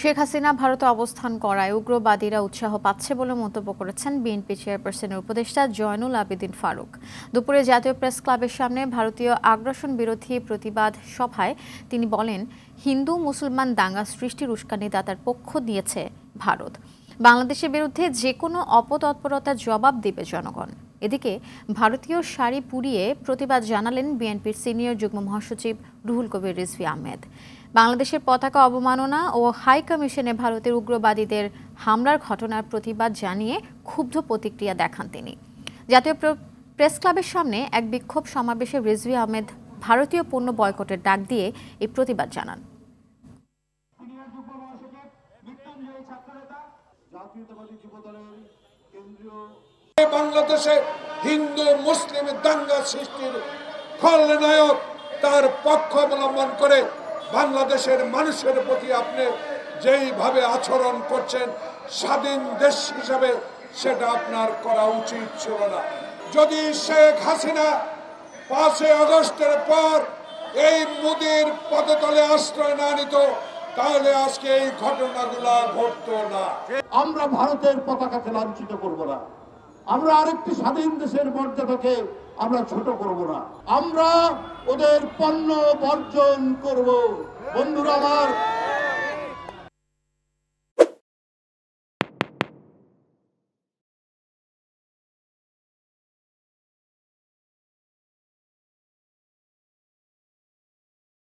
শেখ হাসিনা ভারতে অবস্থান করায় উগ্রবাদীরা উৎসাহ পাচ্ছে বলে মন্তব্য করেছেন বিএনপি চেয়ারপারসনের উপদেষ্টা জয়নুল আবেদিন ফারুক। দুপুরে জাতীয় প্রেস ক্লাবের সামনে ভারতীয় আগ্রাসন বিরোধী প্রতিবাদ সভায় তিনি বলেন, হিন্দু মুসলমান দাঙ্গা সৃষ্টির উস্কানিদাতার পক্ষ নিয়েছে ভারত। বাংলাদেশের বিরুদ্ধে যে কোনো অপতৎপরতার জবাব দেবে জনগণ। এদিকে ভারতীয় শাড়ি পুড়িয়ে প্রতিবাদ জানালেন বিএনপির সিনিয়র যুগ্ম মহাসচিব রুহুল কবির রিজভী আহমেদ। বাংলাদেশের পতাকা অবমাননা ও হাই কমিশনে ভারতের উগ্রবাদীদের হামলার ঘটনার প্রতিবাদ জানিয়ে ক্ষুব্ধ প্রতিক্রিয়া দেখান তিনি। জাতীয় প্রেস ক্লাবের সামনে এক বিক্ষোভ সমাবেশে রিজভী আহমেদ ভারতীয় পণ্য বয়কটের ডাক দিয়ে এই প্রতিবাদ জানান। বাংলাদেশে হিন্দু মুসলিম দাঙ্গা সৃষ্টির খলনায়ক তার পক্ষ অবলম্বন করে বাংলাদেশের মানুষের প্রতি আপনি যেইভাবে আচরণ করছেন স্বাধীন দেশ হিসাবে সেটা আপনার করা উচিত ছিল না। যদি শেখ হাসিনা 5 আগস্টের পর এই মোদির পদতলে আশ্রয় না নিত তাহলে আজকে এই ঘটনাগুলা ঘটতো না। আমরা ভারতের পতাকাকে লাঞ্ছিত করব না, আমরা আরেকটি স্বাধীন দেশের মর্যাদাকে আমরা ছোট করব না, আমরা ওদের পণ্য বর্জন করব। বন্ধুরা আমার,